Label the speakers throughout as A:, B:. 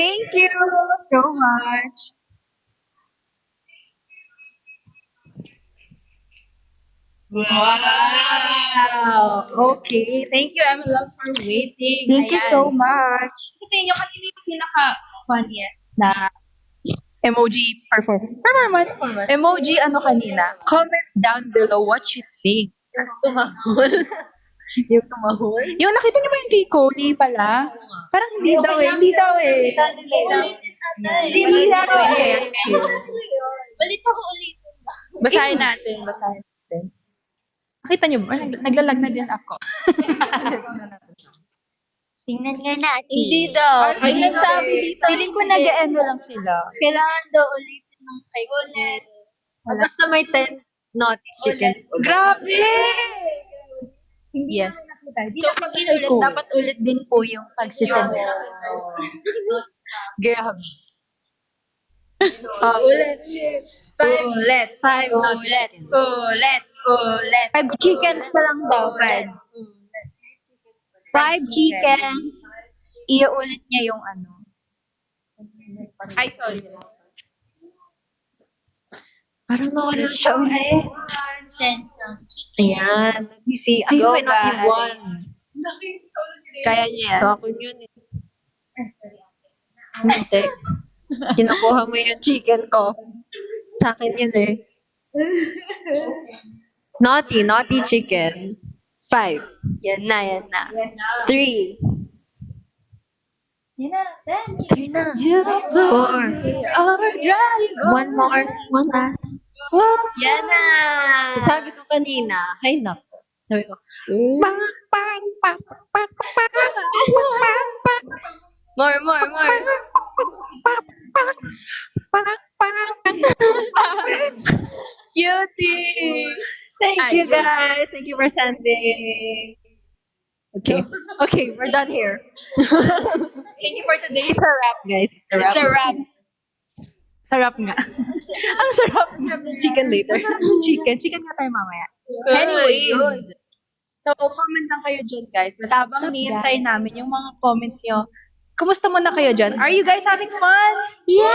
A: Thank you so much.
B: Wow! Okay. Thank you, Emelos, for waiting.
A: Thank you so
B: Ayan.
A: much.
B: Sa tingin nyo, kanino yung pinaka-funniest na emoji performance? Emoji ano kanina? Comment down below what you think.
A: Tumahol. Yung tumahol.
B: Yung nakita niyo ba yung kay Cody pala? Parang hindi daw eh. Hindi daw eh. Hindi daw eh.
A: Ulit ako ulit.
B: Basahin natin. Basahin natin. Nakita niyo ba? Naglalag na din ako.
A: Tingnan nga natin.
C: Hindi daw.
B: Ay,
C: May nagsabi
B: hindi.
C: dito.
A: Feeling ko nag-ano lang sila.
C: Kailangan daw ulitin ng kay ulit. Basta may 10 naughty chickens ulit.
B: Grabe!
A: Yes. So, pag inulit, dapat ulit din po yung pagsisend. Grabe.
B: Ulit.
A: Ulit.
C: Five
A: Ulit.
B: Ulit. Ulit.
A: 5 chickens na lang daw. 5 chickens. Iulit niya yung ano.
B: Ay, sorry.
C: Parang nawala siya ulit.
A: Send some chicken.
C: Ayan. Busy.
B: Ay,
C: Go,
B: may naughty
C: guys.
B: one.
C: Kaya niya yan. Ako yun eh. Hindi. Kinukuha mo yung chicken ko. Sa akin yun eh. Naughty chicken. 5. Yan na. 3.
A: Yun na.
C: 3
A: 10.
C: na. 4. One more. One last. Yan na. Sasabi ko kanina, ay nako. Sabi ko, more. Cutie. Thank you guys. Thank you for sending. Okay, we're done here.
B: Thank you for today.
C: It's a wrap, guys. It's a wrap.
B: It's a wrap. Sarap nga. Ang sarap.
C: Sarap ng chicken later.
B: Chicken nga tayo mamaya. Anyways, so comment lang kayo dyan, guys. Habang nihintay namin yung mga comments nyo, kumusta muna kayo dyan? Are you guys having fun?
A: Yes!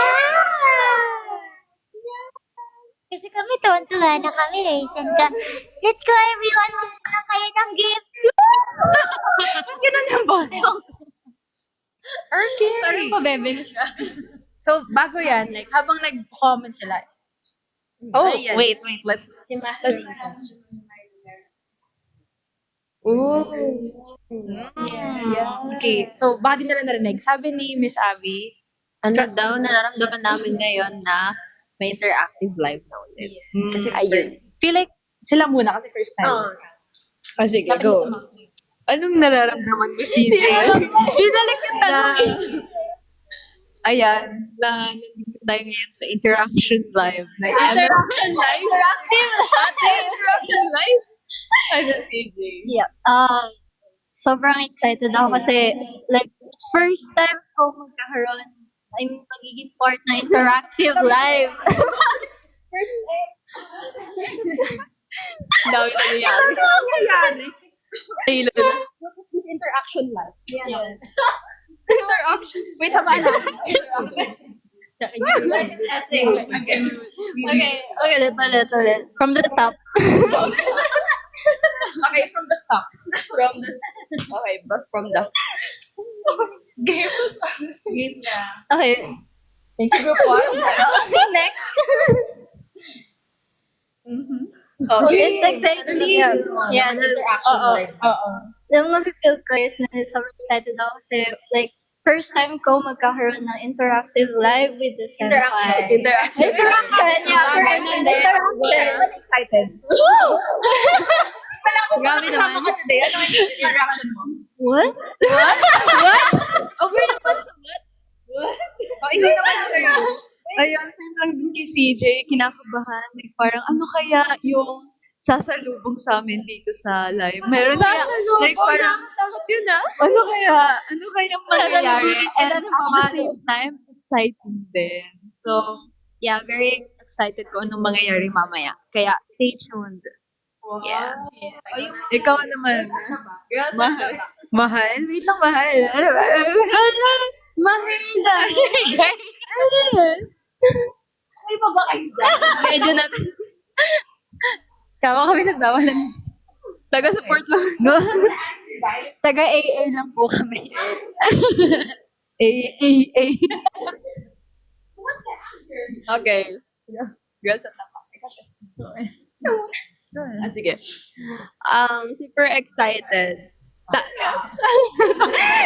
A: Kasi kami tuwan-tuwa na kami eh. Send ka, let's go everyone, magkala kayo ng games.
B: Ba't ganun yung boss? Okay.
A: Parang pabebe na siya.
B: So, bago yan, like, habang nag-comment sila, oh,
C: Ayan.
B: wait, let's,
A: Si Master.
B: ooh.
A: Yeah.
B: Okay, so, baka din nila narinig. Sabi ni Miss Abby,
C: Ano daw, nararamdaman namin ngayon na may interactive live na ulit.
B: kasi feel like sila muna kasi first time.
C: Oh, sige, go. Anong nararamdaman mo, CJ?
A: Dinalik yung tanong.
C: Ayan, na nandito tayo ngayon sa Interaction Live.
A: Interaction live?
C: Interaction Live? Ano, CJ?
A: Yeah. Sobrang excited ako kasi like first time ko magkakaroon magiging part na interactive live.
B: First time.
C: Dami na nangyari.
B: Nangyayari.
C: Ay, lalo.
B: What is this interaction like?
A: Yeah.
B: Interaction. Wait, tama na. Interaction.
A: Kasi, okay, ulit. From the top.
B: Okay, from the stop. Okay, but from the game.
A: Okay.
B: Thanks, group one.
A: Next.
B: Okay.
A: It's exciting. Yeah, the interaction live.
B: Oo.
A: Yung nafe-feel ko is na sobrang excited ako kasi like first time ko magkakaroon ng interactive live with the senpai.
C: Interaction.
A: Yeah, interaction.
B: Excited.
C: Grabe naman.
B: Kasama ka today. Ano yung interaction mo?
A: What?
C: Over naman sa what?
B: Oh, ikaw naman, sir.
C: Ayun, same lang din kay CJ, kinakabahan. Like, parang ano kaya yung sasalubong sa amin dito sa live? Meron kaya, like parang,
A: Takot yun ah.
C: ano kaya mangyayari?
A: Sasalubungin
C: And
A: sila
C: at
A: ng
C: the
A: pamalo.
C: same time, exciting din. So, yeah, very excited ko anong mangyayari mamaya. Kaya, stay tuned. Yeah. Ikaw naman. Mahal. Mahal? Wait lang, mahal. Ano ba?
A: Mahirap.
C: May pa ba kayo dyan? Medyo na.
A: Sama kami ng tawa lang.
C: Taga-support lang.
A: Go. Taga AA lang po kami. AA.
C: Okay. Girls at tapak. Sige. Super excited.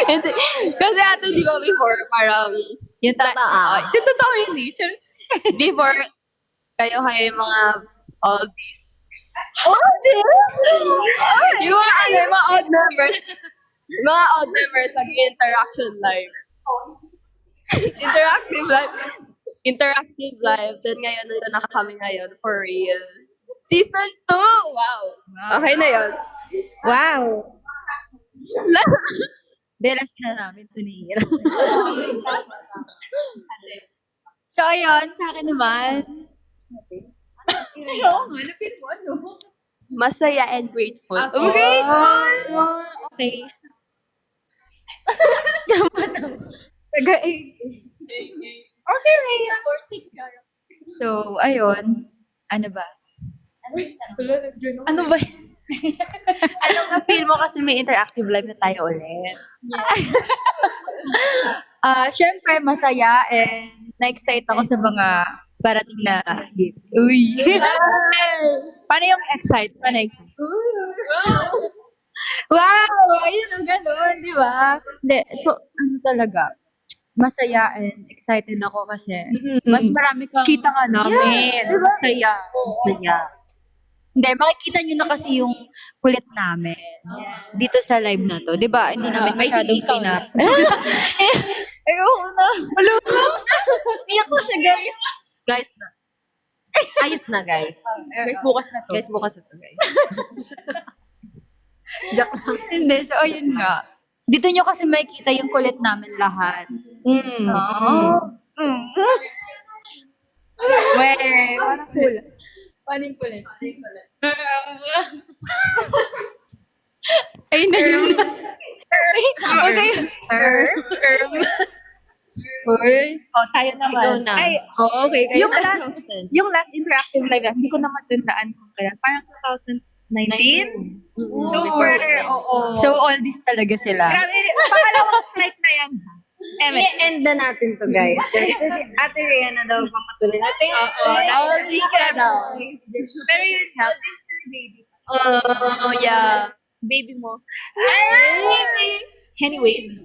C: Hindi. Kasi ate, di ba before, parang,
A: Yung
C: yung totoo yun eh. Before, kayo mga oldies.
A: Oldies?
C: Yung mga odd members. Mga odd members, interaction live. Interactive live. Then ngayon, nandun na kami ngayon for real. Season 2! Wow! Okay na yun.
A: Wow. Delas na namin tunira. So, ayun, sa akin naman. Oo nga, napit mo ano?
C: Masaya and grateful.
A: Ako.
C: Grateful!
B: Okay.
A: Taga AA.
B: Okay, Rhea.
A: So, ayun. Ano ba?
B: Ano ba? Anong na-feel mo kasi may interactive live na tayo ulit?
A: Syempre, masaya and na-excite ako sa mga parating na games. Uy!
B: Paano yung excite? Paano excite?
A: Wow! Ayun ang gano'n, di ba? Hindi, so, ano talaga, masaya and excited ako kasi mas marami kang...
B: Kita nga namin.
A: Yeah, diba?
B: Masaya. Masaya.
A: Hindi, makikita nyo na kasi yung kulit namin dito sa live na to. Di ba? Hindi namin masyadong
B: ikaw na.
A: Ayoko na.
B: Hello?
A: Iyak na siya, guys. Guys na. Ayos na, guys.
B: Guys, bukas na to.
A: Guys, bukas na to, guys. Joke lang. Hindi, so ayun nga. Dito nyo kasi makikita yung kulit namin lahat. Oh.
B: Weh, parang cool.
A: Paano yung kulit?
B: Ay, na yun.
A: Okay. Uy.
B: Oh, tayo naman.
A: Ikaw na.
B: Ay,
A: Okay. Kayo
B: yung last, yung last interactive live, hindi ko na matandaan kung kailan. Parang 2019? So, oo.
A: So, all this talaga sila.
B: Grabe, pangalawang strike na yan.
A: I-end na natin to, guys. Kasi si Ate Rhea na daw papatuloy natin.
C: All this ka daw.
B: Pero yun nga.
C: Oh, yeah.
B: Baby mo. Anyways.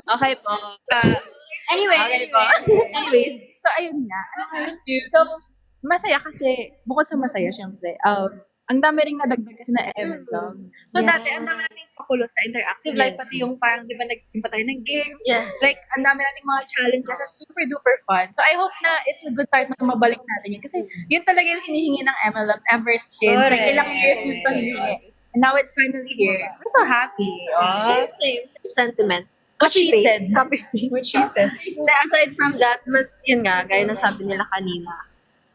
C: Okay po.
A: Anyway.
C: Okay po.
B: Anyways. So, ayun nga. So, masaya kasi, bukod sa masaya, syempre, ang dami ring nadagdag kasi na MLOgs. So,
A: Yeah.
B: dati, ang dami nating pakulo sa interactive live, pati yung parang, di ba, nagsimpa tayo ng games.
A: Yeah.
B: Like, ang dami nating mga challenges na super duper fun. So, I hope na it's a good start na mabalik natin yun. Kasi, yun talaga yung hinihingi ng MLOgs ever since. Like,
A: Correct.
B: ilang years yun to hinihingi. And now it's finally here. I'm so happy.
A: Same sentiments.
B: What she said.
A: Copy
B: What she said.
A: Aside from that, mas yun nga, gaya ng sabi nila kanina,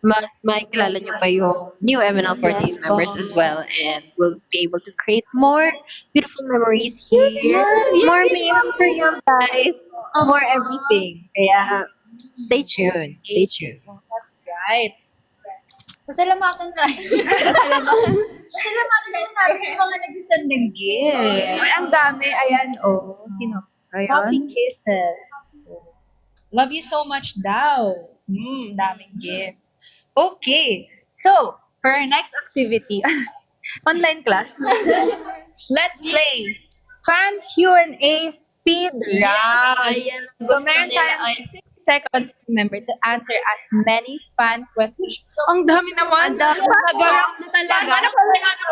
A: mas makikilala nyo pa yung new MNL48 members as well, and we'll be able to create more beautiful memories here, more memes for you guys, more everything. Kaya, stay tuned. Stay tuned.
B: That's right.
A: Pasalamatan tayo. Pasalamatan tayo natin yung mga nag-send ng gift.
B: Ay, ang dami. Ayan, oh. Sino? Puppy kisses. Love you so much daw. Daming gifts. Okay. So, for our next activity, online class, let's play fan Q&A speed round.
C: Ayan.
B: So,
C: Gusto
B: meron
C: nila
B: tayong 60 seconds, remember, to answer as many fan questions. Ang dami naman.
C: Nag-round na talaga.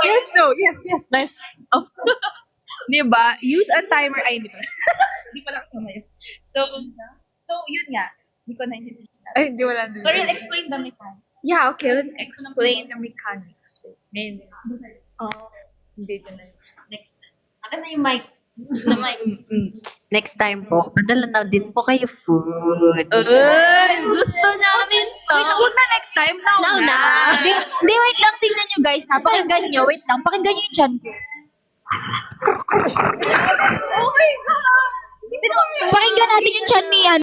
B: Yes, no. Yes. Let's. Oh. Diba? Use a timer. Ay, hindi pala. Hindi pala kasama yun. So, yun nga. Hindi ko na-introduce.
A: Ay, hindi wala din.
B: So, we'll explain the mechanics.
A: Yeah, okay, let's explain the mechanics.
B: Hindi na.
A: Next time. Akin na yung mic. Next time po, padala na din po kayo food.
C: Gusto namin to.
B: Wait, huwag na next time. Now na.
A: Di, wait lang, tingnan nyo guys ha. Pakinggan nyo, wait lang. Pakinggan nyo yung chan ko. Oh my God!
D: Pakinggan natin yung chan ni